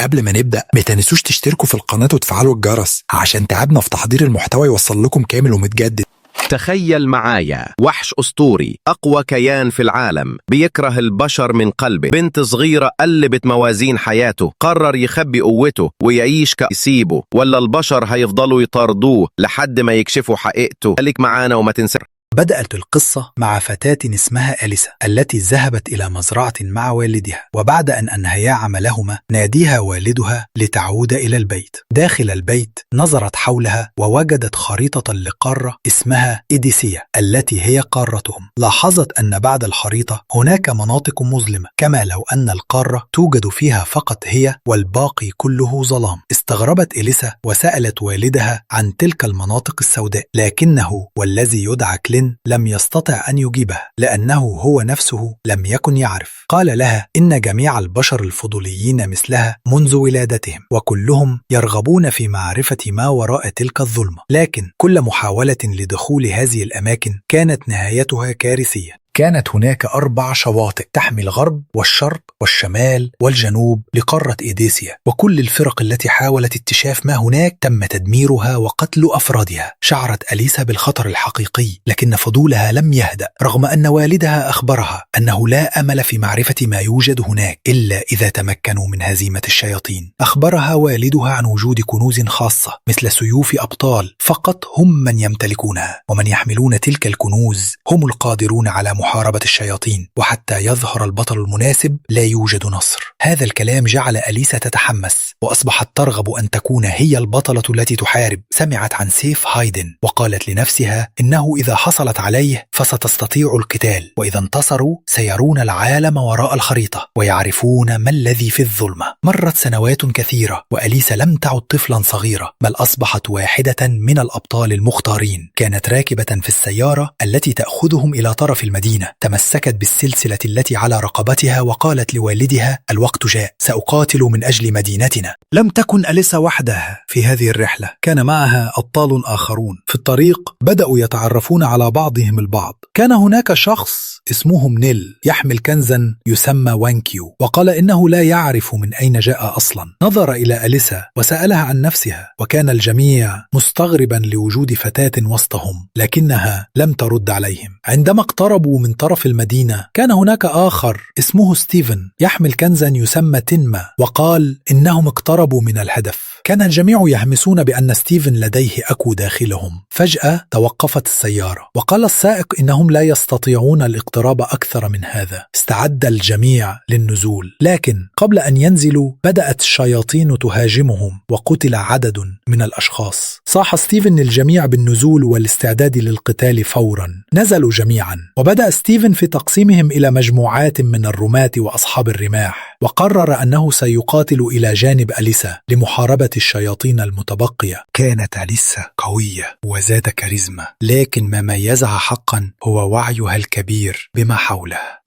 قبل ما نبدأ ما تنسوش تشتركوا في القناة وتفعلوا الجرس عشان تعبنا في تحضير المحتوى يوصل لكم كامل ومتجدد. تخيل معايا وحش أسطوري، أقوى كيان في العالم، بيكره البشر من قلبه. بنت صغيرة قلبت موازين حياته، قرر يخبي قوته ويعيش كيسيبه، ولا البشر هيفضلوا يطاردوه لحد ما يكشفوا حقيقته. خليك معانا وما تنسى. بدأت القصة مع فتاة اسمها أليسا التي ذهبت إلى مزرعة مع والدها، وبعد أن أنهيا عملهما ناديها والدها لتعود إلى البيت. داخل البيت نظرت حولها ووجدت خريطة لقارة اسمها إيديسيا التي هي قارتهم. لاحظت أن بعد الخريطة هناك مناطق مظلمة، كما لو أن القارة توجد فيها فقط هي والباقي كله ظلام. استغربت أليسا وسألت والدها عن تلك المناطق السوداء، لكنه والذي يدعى كلين لم يستطع أن يجيبها لأنه هو نفسه لم يكن يعرف. قال لها إن جميع البشر الفضوليين مثلها منذ ولادتهم، وكلهم يرغبون في معرفة ما وراء تلك الظلمة، لكن كل محاولة لدخول هذه الأماكن كانت نهايتها كارثية. كانت هناك 4 شواطئ تحمي الغرب والشرق والشمال والجنوب لقارة إيديسيا، وكل الفرق التي حاولت اكتشاف ما هناك تم تدميرها وقتل أفرادها. شعرت أليسا بالخطر الحقيقي، لكن فضولها لم يهدأ رغم أن والدها أخبرها أنه لا أمل في معرفة ما يوجد هناك إلا إذا تمكنوا من هزيمة الشياطين. أخبرها والدها عن وجود كنوز خاصة مثل سيوف أبطال فقط هم من يمتلكونها، ومن يحملون تلك الكنوز هم القادرون على محاربة الشياطين، وحتى يظهر البطل المناسب لا يوجد نصر. هذا الكلام جعل أليسا تتحمس وأصبحت ترغب أن تكون هي البطلة التي تحارب. سمعت عن سيف هايدن وقالت لنفسها إنه إذا حصلت عليه فستستطيع القتال، وإذا انتصروا سيرون العالم وراء الخريطة ويعرفون ما الذي في الظلمة. مرت سنوات كثيرة وأليسا لم تعد طفلا صغيرة، بل أصبحت واحدة من الأبطال المختارين. كانت راكبة في السيارة التي تأخذهم إلى طرف المدينة. تمسكت بالسلسلة التي على رقبتها وقالت لوالدها: الوقت جاء، سأقاتل من أجل مدينتنا. لم تكن أليسا وحدها في هذه الرحلة، كان معها أبطال آخرون. في الطريق بدأوا يتعرفون على بعضهم البعض. كان هناك شخص اسمه نيل يحمل كنزا يسمى وانكيو، وقال إنه لا يعرف من أين جاء أصلا. نظر إلى أليسا وسألها عن نفسها، وكان الجميع مستغربا لوجود فتاة وسطهم، لكنها لم ترد عليهم. عندما اقتربوا من طرف المدينة كان هناك آخر اسمه ستيفن يحمل كنزا يسمى تنما، وقال إنهم اقتربوا من الهدف. كان الجميع يهمسون بأن ستيفن لديه أكو داخلهم. فجأة توقفت السيارة وقال السائق إنهم لا يستطيعون الاقتراب أكثر من هذا. استعد الجميع للنزول، لكن قبل أن ينزلوا بدأت الشياطين تهاجمهم وقتل عدد من الأشخاص. صاح ستيفن الجميع بالنزول والاستعداد للقتال فورا. نزلوا جميعا وبدأ ستيفن في تقسيمهم إلى مجموعات من الرماة وأصحاب الرماح، وقرر أنه سيقاتل إلى جانب أليسا لمحاربة الشياطين المتبقية. كانت أليسا قوية وذات كاريزما، لكن ما ميزها حقا هو وعيها الكبير بما حولها.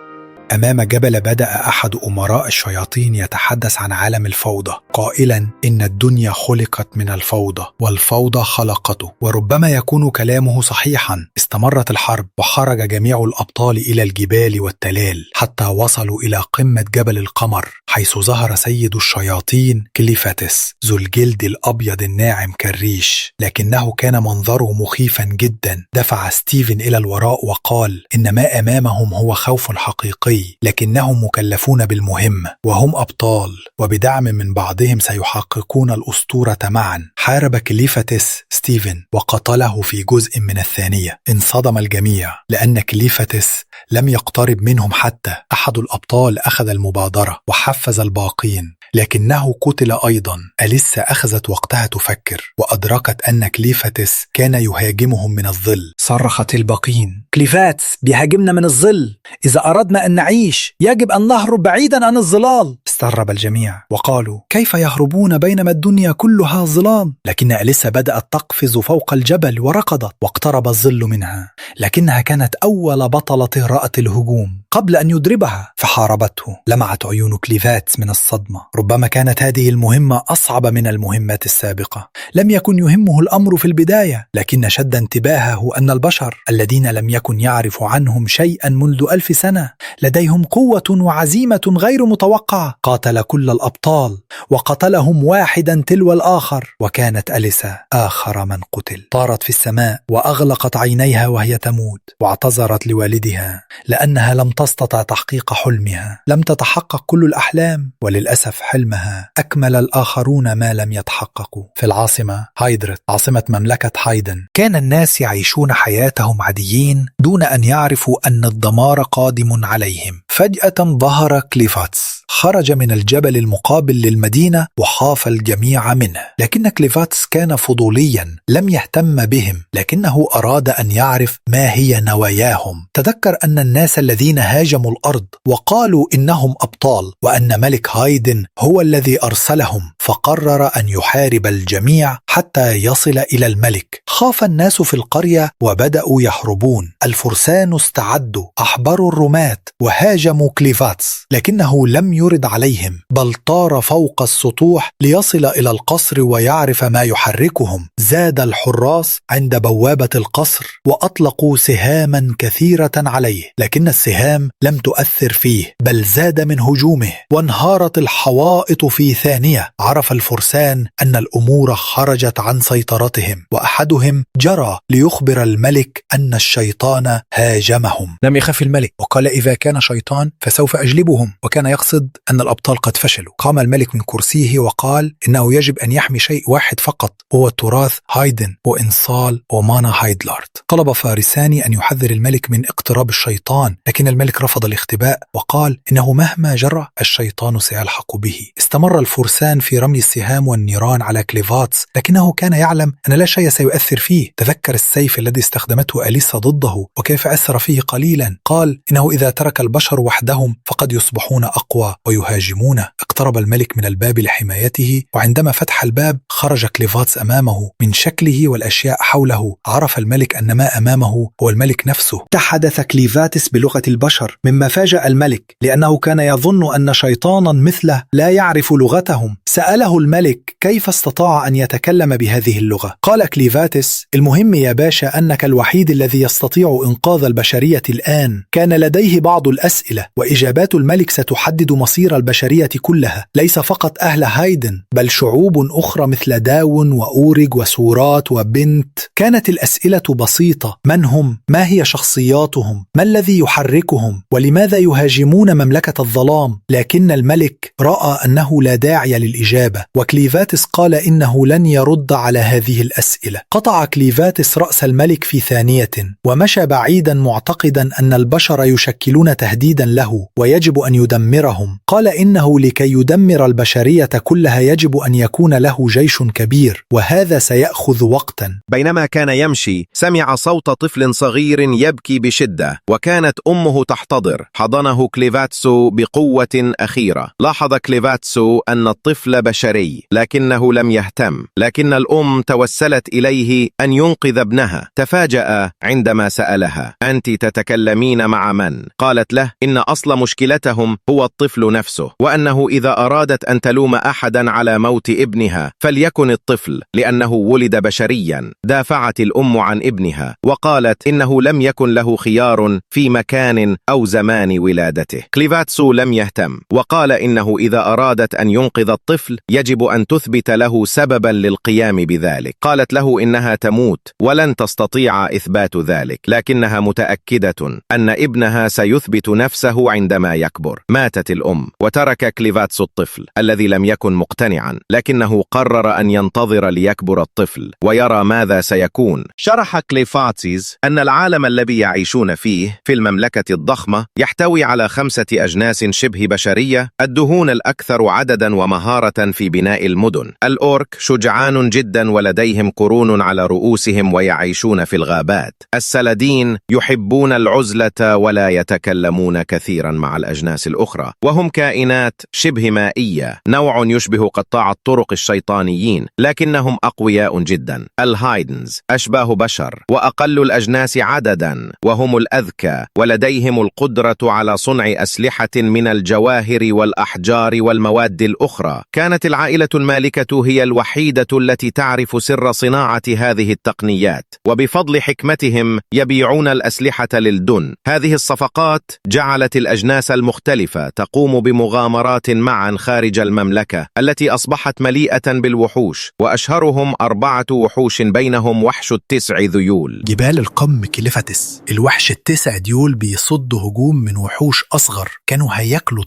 أمام جبل بدأ أحد أمراء الشياطين يتحدث عن عالم الفوضى، قائلا إن الدنيا خلقت من الفوضى والفوضى خلقته، وربما يكون كلامه صحيحا. استمرت الحرب وخرج جميع الأبطال إلى الجبال والتلال حتى وصلوا إلى قمة جبل القمر، حيث ظهر سيد الشياطين كليفاتس ذو الجلد الأبيض الناعم كالريش، لكنه كان منظره مخيفا جدا. دفع ستيفن إلى الوراء وقال إن ما أمامهم هو خوف حقيقي، لكنهم مكلفون بالمهمة وهم أبطال، وبدعم من بعضهم سيحققون الأسطورة معا. حارب كليفاتس ستيفن وقتله في جزء من الثانية. انصدم الجميع لأن كليفاتس لم يقترب منهم حتى. أحد الأبطال أخذ المبادرة وحفز الباقين، لكنه قتل أيضا. أليسا أخذت وقتها تفكر وأدركت أن كليفاتس كان يهاجمهم من الظل. صرخت الباقين: كليفاتس بيهاجمنا من الظل، إذا أردنا أن نعيش يجب أن نهرب بعيدا عن الظلال. استغرب الجميع وقالوا: كيف يهربون بينما الدنيا كلها ظلام؟ لكن أليسا بدأت تقفز فوق الجبل وركضت، واقترب الظل منها، لكنها كانت أول بطلة رأت الهجوم. قبل أن يضربها فحاربته. لمعت عيون كليفاتس من الصدمة. ربما كانت هذه المهمة أصعب من المهمات السابقة. لم يكن يهمه الأمر في البداية، لكن شد انتباهه أن البشر الذين لم يكن يعرف عنهم شيئا منذ 1000 سنة لديهم قوة وعزيمة غير متوقعة. قاتل كل الأبطال وقتلهم واحدا تلو الآخر، وكانت أليسا آخر من قتل. طارت في السماء وأغلقت عينيها وهي تموت، واعتذرت لوالدها لأنها لم تستطع تحقيق حلمها. لم تتحقق كل الأحلام، وللأسف حلمها أكمل الآخرون ما لم يتحققوا. في العاصمة هايدرت، عاصمة مملكة هايدن، كان الناس يعيشون حياتهم عاديين دون أن يعرفوا أن الدمار قادم عليهم. فجأة ظهر كليفاتس، خرج من الجبل المقابل للمدينة وخاف الجميع منه. لكن كليفاتس كان فضوليا، لم يهتم بهم، لكنه أراد أن يعرف ما هي نواياهم. تذكر أن الناس الذين هاجموا الأرض وقالوا إنهم أبطال وأن ملك هايدن هو الذي أرسلهم، فقرر أن يحارب الجميع حتى يصل إلى الملك. خاف الناس في القرية وبدأوا يهربون. الفرسان استعدوا، أحبروا الرماة وهاجموا كليفاتس، لكنه لم يرد عليهم، بل طار فوق السطوح ليصل إلى القصر ويعرف ما يحركهم. زاد الحراس عند بوابة القصر وأطلقوا سهاما كثيرة عليه، لكن السهام لم تؤثر فيه، بل زاد من هجومه وانهارت الحوائط في ثانية. عرف الفرسان أن الأمور خرجت عن سيطرتهم، وأحدهم جرى ليخبر الملك أن الشيطان هاجمهم. لم يخف الملك وقال: إذا كان شيطان فسوف أجلبهم، وكان يقصد أن الأبطال قد فشلوا. قام الملك من كرسيه وقال إنه يجب أن يحمي شيء واحد فقط، هو تراث هايدن وإنصال ومانا هايدلارد. طلب فارسان أن يحذر الملك من اقتراب الشيطان، لكن الملك رفض الاختباء وقال إنه مهما جرى الشيطان سيلحق به. استمر الفرسان في رمي السهام والنيران على كليفاتس، لكنه كان يعلم أن لا شيء سيؤثر فيه. تذكر السيف الذي استخدمته أليسا ضده وكيف أثر فيه قليلا. قال إنه إذا ترك البشر وحدهم فقد يصبحون أقوى ويهاجمونه. اقترب الملك من الباب لحمايته، وعندما فتح الباب خرج كليفاتس أمامه. من شكله والأشياء حوله عرف الملك أن ما أمامه هو الملك نفسه. تحدث كليفاتس بلغة البشر، مما فاجأ الملك لأنه كان يظن أن شيطانا مثله لا يعرف لغتهم. سأله الملك كيف استطاع أن يتكلم بهذه اللغة. قال كليفاتس: المهم يا باشا أنك الوحيد الذي يستطيع إنقاذ البشرية الآن. كان لديه بعض الأسئلة، وإجابات الملك ستحدد مصير البشرية كلها، ليس فقط أهل هايدن بل شعوب أخرى مثل داون وأوريج وسورات وبنت. كانت الأسئلة بسيطة: من هم؟ ما هي شخصياتهم؟ ما الذي يحركهم؟ ولماذا يهاجمون مملكة الظلام؟ لكن الملك رأى أنه لا داعي للإجابة، وكليفاتس قال إنه لن يرد على هذه الأسئلة. قطع كليفاتس رأس الملك في ثانية ومشى بعيدا، معتقدا أن البشر يشكلون تهديدا له ويجب أن يدمرهم. قال إنه لكي يدمر البشرية كلها يجب أن يكون له جيش كبير، وهذا سيأخذ وقتا. بينما كان يمشي سمع صوت طفل صغير يبكي بشدة، وكانت أمه تحتضر. حضنه كليفاتسو بقوة أخيرة. لاحظ كليفاتسو أن الطفل بشري، لكنه لم يهتم. لكن الأم توسلت إليه أن ينقذ ابنها. تفاجأ عندما سألها: أنت تتكلمين مع من؟ قالت له إن أصل مشكلتهم هو الطفل نفسه، وأنه إذا أرادت أن تلوم أحدا على موت ابنها فليكن الطفل، لأنه ولد بشريا. دافعت الأم عن ابنها وقالت إنه لم يكن له خيار في مكان أو زمان ولادته. كليفاتسو لم يهتم وقال إنه إذا أرادت أن ينقذ الطفل يجب أن تثبت له سببا للقيام بذلك. قالت له إنها تموت ولن تستطيع إثبات ذلك، لكنها متأكدة أن ابنها سيثبت نفسه عندما يكبر. ماتت الأم وترك كليفاتسو الطفل الذي لم يكن مقتنعا، لكنه قرر أن ينتظر ليكبر الطفل ويرى ماذا سيكون. شرح كليفاتس أن العالم الذي يعيشون فيه في المملكة الضخمة يحتوي على 5 أجناس شبه بشرية، الدهون الأكثر عددا ومهارة في بناء المدن. الأورك شجعان جدا ولديهم قرون على رؤوسهم ويعيشون في الغابات. السلدين يحبون العزلة ولا يتكلمون كثيرا مع الأجناس الأخرى، وهم كائنات شبه مائية، نوع يشبه قطاع الطرق الشيطانيين البشريين، لكنهم أقوياء جدا. الهايدنز أشباه بشر وأقل الأجناس عددا، وهم الأذكى ولديهم القدرة على صنع أسلحة من الجواهر والأحجار والمواد الأخرى. كانت العائلة المالكة هي الوحيدة التي تعرف سر صناعة هذه التقنيات، وبفضل حكمتهم يبيعون الأسلحة للدن. هذه الصفقات جعلت الأجناس المختلفة تقوم بمغامرات معا خارج المملكة التي أصبحت مليئة بالوحوش، وأشهرهم 4 وحوش بينهم وحش ال9 ذيول. جبال القم كليفتس. الوحش ال9 ديول بيصد هجوم من وحوش أصغر كانوا هياكلوا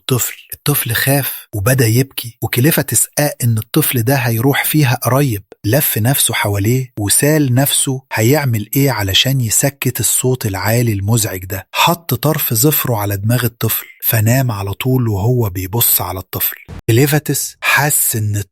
الطفل خاف وبدأ يبكي، وكليفتس إن الطفل ده هيروح فيها قريب. لف نفسه حواليه وسال نفسه هيعمل إيه علشان يسكت الصوت العالي المزعج ده. حط طرف ظفره على دماغ الطفل فنام على طول وهو بيبص على الطفل. كليفتس حس إن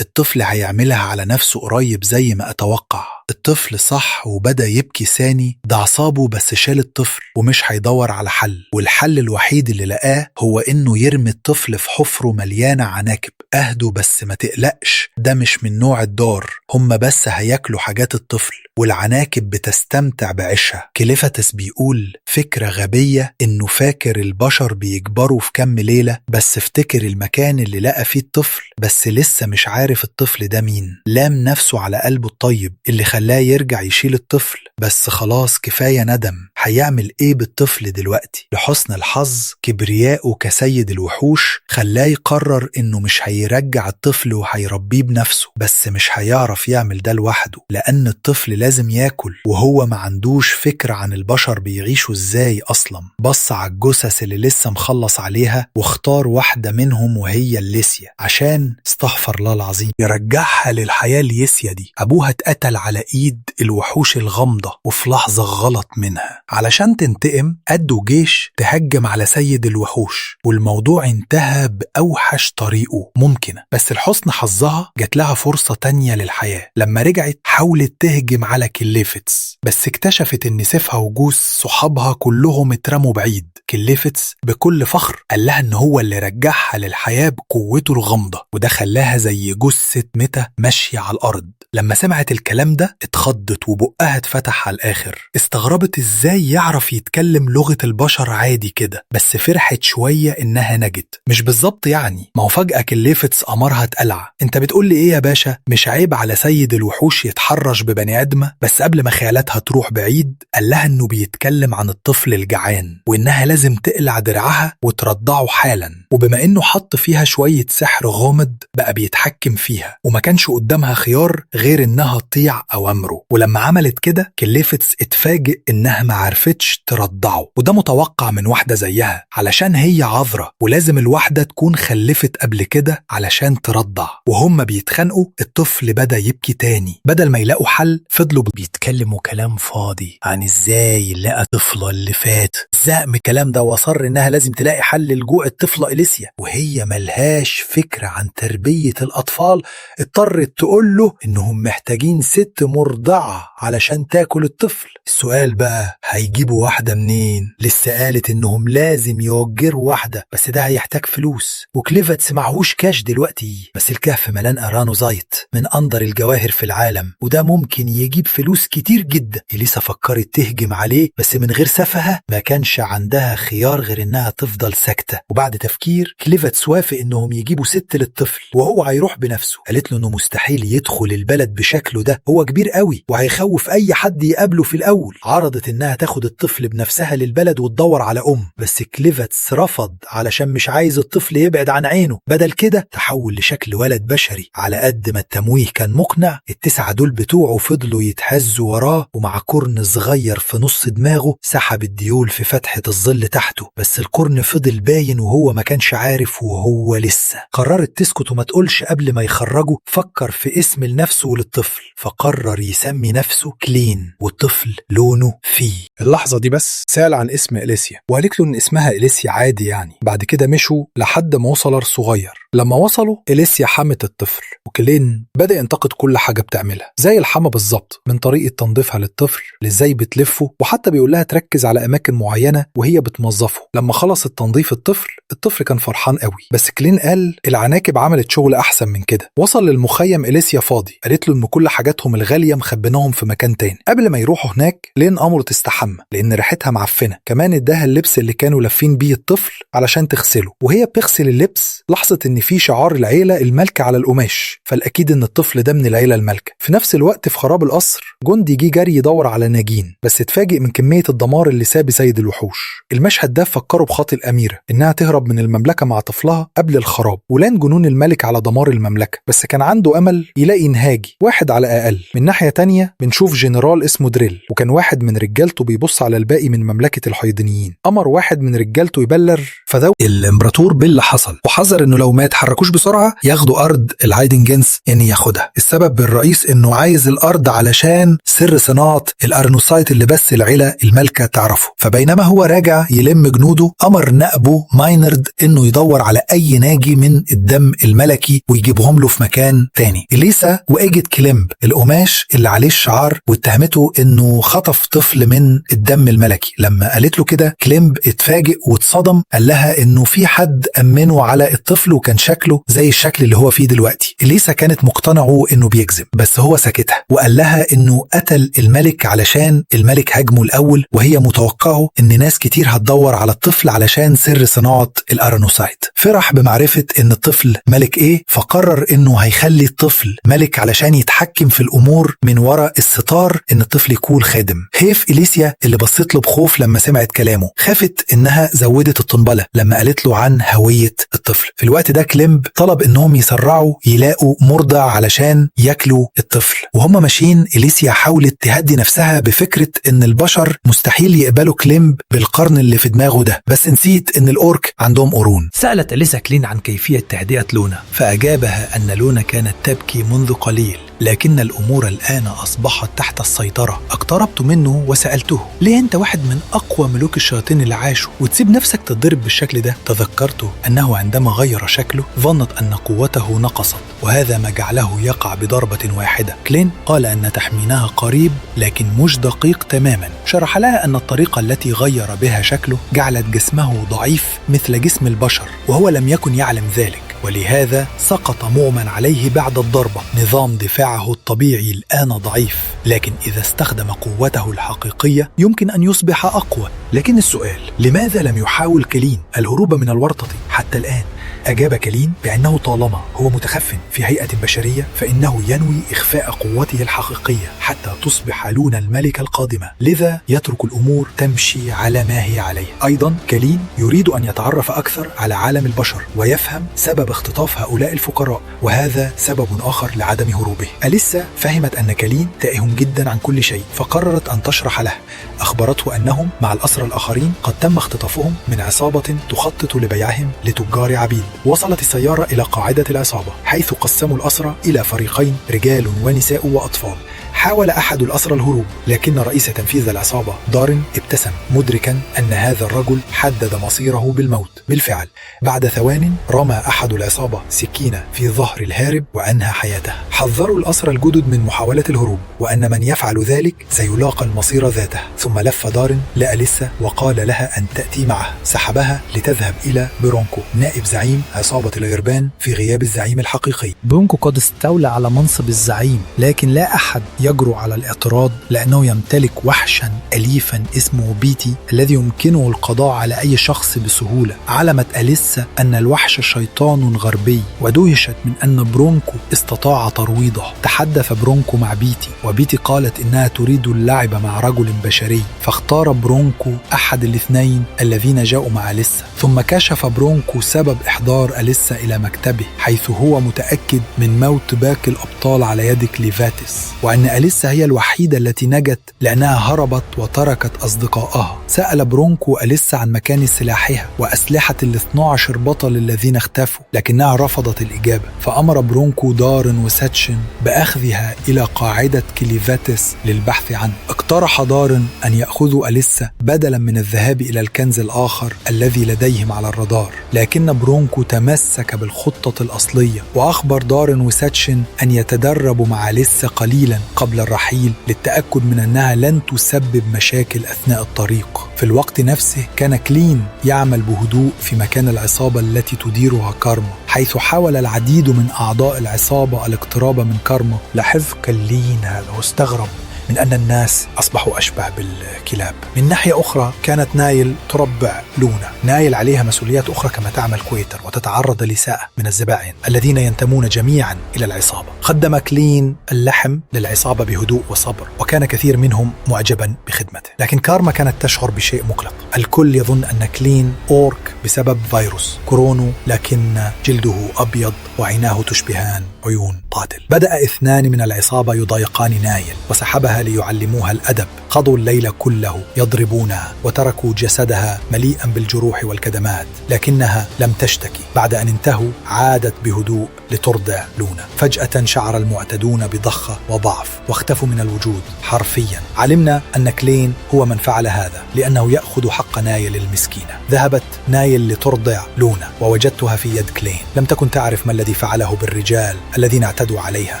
الطفل هيعملها على نفسه قريب زي ما أتوقع. الطفل صح وبدأ يبكي ثاني. ده أعصابه بس شال الطفل ومش هيدور على حل، والحل الوحيد اللي لقاه هو إنه يرمي الطفل في حفره مليانة عناكب. أهدوا بس ما تقلقش، ده مش من نوع الدار، هم بس هياكلوا حاجات الطفل والعناكب بتستمتع بعيشها. كليفتس بيقول فكرة غبية إنه فاكر البشر بيكبروا في كام ليلة، بس افتكر المكان اللي لقى فيه الطفل بس لسه مش عارف الطفل ده مين. لام نفسه على قلبه الطيب اللي خلاه يرجع يشيل الطفل، بس خلاص كفاية ندم. هيعمل ايه بالطفل دلوقتي؟ لحسن الحظ كبرياءه كسيد الوحوش خلاه يقرر انه مش هيرجع الطفل وهيربيه بنفسه، بس مش هيعرف يعمل ده لوحده لان الطفل لازم ياكل وهو ما عندوش فكرة عن البشر بيعيشوا ازاي اصلا. بص على الجثث اللي لسه مخلص عليها واختار واحدة منهم وهي الليسيا عشان استغفر الله العظيم يرجعها للحياة. الليسيا دي ابوها اتقتل على ايد الوحوش الغامضة وفي لحظة غلط منها. علشان تنتقم قدوا جيش تهجم على سيد الوحوش، والموضوع انتهى بأوحش طريقه ممكنة. بس لحسن حظها جات لها فرصة تانية للحياة. لما رجعت حاولت تهجم على كليفتس، بس اكتشفت ان سيفها وجوز صحابها كلهم اترموا بعيد. كليفتس بكل فخر قال لها ان هو اللي رجعها للحياة بقوته الغامضة، وده خلاها زي جثة متى ماشية على الأرض. لما سمعت الكلام ده اتخضت وبقها اتفتح على الآخر. استغربت ازاي يعرف يتكلم لغة البشر عادي كده، بس فرحت شوية انها نجت. مش بالظبط يعني، ما هو فجأة كليفتس أمرها اتقلع. انت بتقول لي ايه يا باشا؟ مش عيب على سيد الوحوش يتحرش ببني آدمة؟ بس قبل ما خيالاتها تروح بعيد قال لها انه بيتكلم عن الطفل الجعان وانها لازم تقلع درعها وترضعه حالا. وبما انه حط فيها شوية سحر غامض بقى بيتحكم فيها، وما كانش قدامها خيار غير انها تطيع اوامره. ولما عملت كده كليفتس اتفاجئ انها ما عرفتش ترضعه، وده متوقع من واحدة زيها علشان هي عذرة، ولازم الواحدة تكون خلفت قبل كده علشان ترضع. وهم بيتخانقوا الطفل بدأ يبكي تاني. بدل ما يلاقوا حل فضلوا بيتكلموا كلام فاضي عن ازاي لقى طفلة اللي فات. زهق من الكلام ده واصر انها لازم تلاقي حل لجوع الطفلة إليسيا، وهي ملهاش فكرة عن تربية الأطفال. اضطرت تقول له انهم محتاجين ست مرضعة علشان تاكل الطفل. السؤال بقى هيجيبوا واحدة منين؟ لسه قالت انهم لازم يوجروا واحدة، بس ده هيحتاج فلوس، وكليفتس معهوش كاش دلوقتي. بس الكهف ملان أرانوزايت من أندر الجواهر في العالم، وده ممكن يجيب فلوس كتير جدا. إليسا فكرت تهجم عليه بس من غير سفهة، ما كانش عندها خيار غير انها تفضل ساكتة. وبعد تفكير كليفتس وافق انهم يجيبوا ست للطفل وهو هيروح بنفسه. قالت له انه مستحيل يدخل البلد بشكله ده، هو كبير قوي وهيخوف اي حد يقابله في الاول. عرضت انها تاخد الطفل بنفسها للبلد وتدور على بس كليفتس رفض علشان مش عايز الطفل يبعد عن عينه. بدل كده تحول لشكل ولد بشري. على قد ما التمويه كان مقنع، ال9 دول بتوعه فضلوا يتهزوا وراه، ومع قرن صغير في نص دماغه سحب الديول في فتحة الظل تحته. بس القرن فضل باين وهو ما كانش عارف، وهو لسه. قررت تسكت وما تقولش قبل ما يخرجوا. فكر في اسم لنفسه وللطفل، فقرر يسمي نفسه كلين، والطفل لونه فيه. اللحظة دي بس سأل عن اسم إليسيا وقالت له إن اسمها إليسيا عادي يعني. بعد كده مشوا لحد ما وصل صغير. لما وصلوا إليسيا حمت الطفل، وكلين بدأ ينتقد كل حاجة بتعملها زي الحمى بالظبط، من طريقة تنظيفها للطفل لإزاي بتلفه، وحتى بيقول لها تركز على أماكن معينة معينة وهي بتموظفه. لما خلص التنظيف الطفل كان فرحان قوي، بس كلين قال العناكب عملت شغل أحسن من كده. وصل للمخيم إليسيا فاضي، قالت له إن كل حاجاتهم الغالية مخبناهم في مكان تاني. قبل ما يروحوا هناك لين أمره تستحمى لأن ريحتها معفنة. كمان اداها اللبس اللي كانوا لافين بيه الطفل علشان تغسله، وهي بتغسل اللبس لاحظت إن في شعار العيلة المالكة على القماش، فالأكيد إن الطفل ده من العيلة المالكة. في نفس الوقت في خراب القصر جندي جه جري يدور على ناجين، بس اتفاجئ من كمية الدمار اللي ساب سيد الوحوش. المشهد ده فكره بخاطر الأميرة إنها تهرب من المملكة مع طفلها قبل الخراب، ولان جنون الملك على دمار المملكة، بس كان عنده أمل يلاقي نهاجي واحد على الأقل. من ناحية تانية بنشوف جنرال اسمه دريل، وكان واحد من رجالته بيبص على الباقي من مملكة الحيضانيين. أمر واحد من رجالته يبلغ فذو الامبراطور باللي حصل، وحذر انه لو ما يتحركوش بسرعه ياخدوا ارض الهايدنجنس ياخدها. السبب الرئيس انه عايز الارض علشان سر صناعه الارنوسايت اللي بس العيله المالكه تعرفه. فبينما هو راجع يلم جنوده امر نائبه ماينرد انه يدور على اي ناجي من الدم الملكي ويجيبهم له في مكان تاني. اليسا واجت كليمب القماش اللي عليه الشعار واتهمته انه خطف طفل من الدم الملكي. لما قالت له كده كليمب اتفاجئ واتصدم، قال لها انه في حد امنه على الطفل وكان شكله زي الشكل اللي هو فيه دلوقتي. اليسا كانت مقتنعه انه بيكذب، بس هو سكتها وقال لها انه قتل الملك علشان الملك هاجمه الاول، وهي متوقعه ان ناس كتير هتدور على الطفل علشان سر صناعه الارنوسايت. فرح بمعرفه ان الطفل ملك ايه، فقرر انه هيخلي الطفل ملك علشان يتحكم في الامور من وراء الستار، ان الطفل يكون خادم. هيف اليسيا اللي بصيت له بخوف لما سمعت كلامه، خافت انها زودت الطنبله لما قالت له عن هويه الطفل. في الوقت ده كليمب طلب انهم يسرعوا يلاقوا مرضع علشان ياكلوا الطفل. وهم ماشيين اليسيا حاولت تهدي نفسها بفكره ان البشر مستحيل يقبلوا كليمب بالقرن اللي في دماغه ده، بس نسيت ان الاورك عندهم قرون. سالت اليسا كلين عن كيفيه تهدئه لونا، فاجابها ان لونا كانت تبكي منذ قليل، لكن الأمور الآن أصبحت تحت السيطرة. اقتربت منه وسألته ليه أنت واحد من أقوى ملوك الشياطين اللي عاشوا وتسيب نفسك تضرب بالشكل ده؟ تذكرت أنه عندما غير شكله ظنت أن قوته نقصت، وهذا ما جعله يقع بضربة واحدة. كلين قال أن تحمينها قريب لكن مش دقيق تماما. شرح لها أن الطريقة التي غير بها شكله جعلت جسمه ضعيف مثل جسم البشر، وهو لم يكن يعلم ذلك، ولهذا سقط مغمى عليه بعد الضربة. نظام دفاعه الطبيعي الآن ضعيف، لكن إذا استخدم قوته الحقيقية يمكن أن يصبح أقوى. لكن السؤال، لماذا لم يحاول كلين الهروب من الورطة حتى الآن؟ أجاب كلين بأنه طالما هو متخف في هيئة بشرية فإنه ينوي إخفاء قوته الحقيقية حتى تصبح لونا الملكة القادمة، لذا يترك الأمور تمشي على ما هي عليه. أيضا كلين يريد أن يتعرف أكثر على عالم البشر ويفهم سبب اختطاف هؤلاء الفقراء، وهذا سبب آخر لعدم هروبه. أليسا فهمت أن كلين تائه جدا عن كل شيء، فقررت أن تشرح له. أخبرته أنهم مع الأسرى الآخرين قد تم اختطافهم من عصابة تخطط لبيعهم لتجار عبيد. وصلت السيارة إلى قاعدة العصابة حيث قسموا الأسرى إلى فريقين، رجال ونساء وأطفال. حاول أحد الأسرى الهروب، لكن رئيس تنفيذ العصابة دارين ابتسم مدركا أن هذا الرجل حدد مصيره بالموت. بالفعل بعد ثوان رمى أحد العصابة سكينة في ظهر الهارب وأنهى حياته. حذروا الأسرى الجدد من محاولة الهروب، وأن من يفعل ذلك سيلاقى المصير ذاته. ثم لف دارين لأليسا وقال لها أن تأتي معه. سحبها لتذهب إلى برونكو نائب زعيم عصابة الغربان في غياب الزعيم الحقيقي. برونكو قد استولى على منصب الزعيم، لكن لا أحد يجرؤ على الاعتراض لأنه يمتلك وحشا أليفا اسمه بيتي الذي يمكنه القضاء على أي شخص بسهولة. علمت أليسا أن الوحش شيطان غربي، ودهشت من أن برونكو استطاع ترويضه. تحدث برونكو مع بيتي، وبيتي قالت إنها تريد اللعب مع رجل بشري، فاختار برونكو أحد الاثنين الذين جاءوا مع أليسا. ثم كشف برونكو سبب إحضار أليسا إلى مكتبه، حيث هو متأكد من موت باقي الأبطال على يد كليفاتس، وأن أليسا هي الوحيدة التي نجت لأنها هربت وتركت أصدقائها. سأل برونكو أليسا عن مكان سلاحها وأسلحة ال12 بطل الذين اختفوا، لكنها رفضت الإجابة. فأمر برونكو دارين وساتشن بأخذها إلى قاعدة كليفاتس للبحث عنه. اقترح دارين أن يأخذوا أليسا بدلا من الذهاب إلى الكنز الآخر الذي لديهم على الرادار، لكن برونكو تمسك بالخطة الأصلية، وأخبر دارين وساتشن أن يتدربوا مع أليسا قليلا قبل قبل الرحيل للتأكد من أنها لن تسبب مشاكل أثناء الطريق. في الوقت نفسه كان كلين يعمل بهدوء في مكان العصابة التي تديرها كارما، حيث حاول العديد من أعضاء العصابة الاقتراب من كارما. لاحظ كلين هذا واستغرب من أن الناس أصبحوا أشبه بالكلاب. من ناحية أخرى كانت نايل تربع لونا. نايل عليها مسؤوليات أخرى كما تعمل كويتر، وتتعرض لإساءة من الزبائن الذين ينتمون جميعا إلى العصابة. قدم كلين اللحم للعصابة بهدوء وصبر، وكان كثير منهم معجبا بخدمته. لكن كارما كانت تشعر بشيء مقلق. الكل يظن أن كلين أورك بسبب فيروس كورونو، لكن جلده أبيض وعيناه تشبهان عيون قاتل. بدأ 2 من العصابة يضايقان نايل وسحبها ليعلموها الأدب. قضوا الليل كله يضربونها وتركوا جسدها مليئا بالجروح والكدمات، لكنها لم تشتكي. بعد أن انتهوا عادت بهدوء لترضع لونا. فجأة شعر المعتدون بضخة وضعف واختفوا من الوجود حرفيا. علمنا أن كلين هو من فعل هذا لأنه يأخذ حق نايل المسكينة. ذهبت نايل لترضع لونا ووجدتها في يد كلين. لم تكن تعرف ما الذي فعله بالرجال الذين اعتدوا عليها،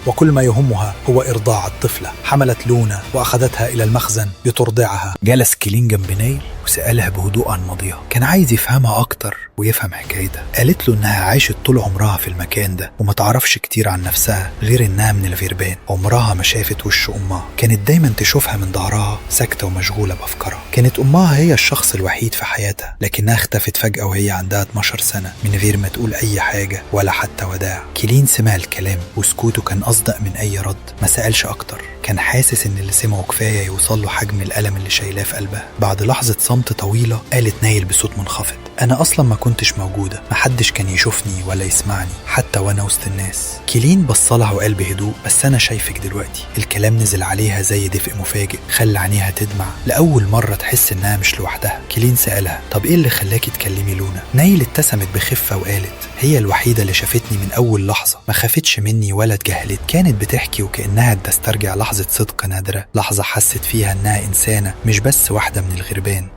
وكل ما يهمها هو إرضاع الطفلة. حملت لونا وأخذتها إلى المخزن لترضعها. جلس كلين جنب نايل وسألها بهدوء عن ماضيها. كان عايز يفهمها أكتر ويفهم حكايتها. قالت له إنها عاشت طول عمرها في المكان ده وما تعرفش كتير عن نفسها غير إنها من الغربان. عمرها ما شافت وش أمها، كانت دايما تشوفها من ظهرها ساكتة ومشغولة بأفكارها. كانت أمها هي الشخص الوحيد في حياتها، لكنها اختفت فجأة وهي عندها 12 سنة من غير ما تقول أي حاجة ولا حتى وداع. كلين سمع الكلام وسكوته كان أصدق من أي رد. ما سألش أكتر، كان حاسس إن اللي سمعه كفاية يوصل له حجم الألم اللي شايلاه في قلبها. بعد لحظة صمت طويلة قالت نايل بصوت منخفض: أنا أصلا ما كنتش موجودة، محدش كان يشوفني ولا يسمعني حتى وأنا وسط الناس. كلين بصلها وقال بهدوء: بس أنا شايفك دلوقتي. الكلام نزل عليها زي دفء مفاجئ، خلى عينيها تدمع لأول مرة تحس إنها مش لوحدها. كلين سألها: طب إيه اللي خلاكي تكلمي لونا؟ نايل ابتسمت بخفة وقالت: هي الوحيدة اللي شافتني من أول لحظة، ما خافتش مني ولا اتجاهلت. كانت بتحكي وكأنها تسترجع لحظة صدق نادرة، لحظة حست فيها إنها إنسانة مش بس واحدة من الغربان.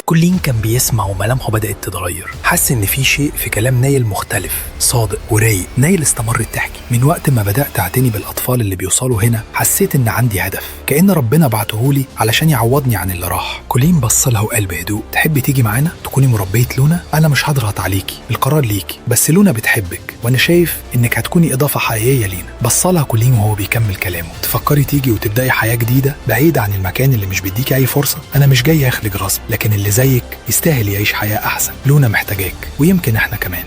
كلين كان بيسمع وملامحه بدأت تتغير. حس إن في شيء في كلام نايل مختلف، صادق ورايق. نايل استمرت تحكي: من وقت ما بدأت أعتني بالأطفال اللي بيوصلوا هنا حسيت إن عندي هدف، كأن ربنا بعتهولي علشان يعوضني عن اللي راح. كلين بصلها وقال بهدوء: تحبي تيجي معانا تكوني مربية لونا؟ أنا مش هضغط عليكي، القرار ليكي، بس لونا بتحبك وأنا شايف إنك هتكوني إضافة حقيقية لينا. بصلها كلين وهو بيكمل كلامه: تفكري تيجي وتبدأي حياة جديدة بعيدة عن المكان اللي مش بيديكي أي فرصة؟ أنا مش جاي أخلق غصب، لكن اللي زيك يستاهل يعيش حياة أحسن. لونا محتاجاك، ويمكن إحنا كمان.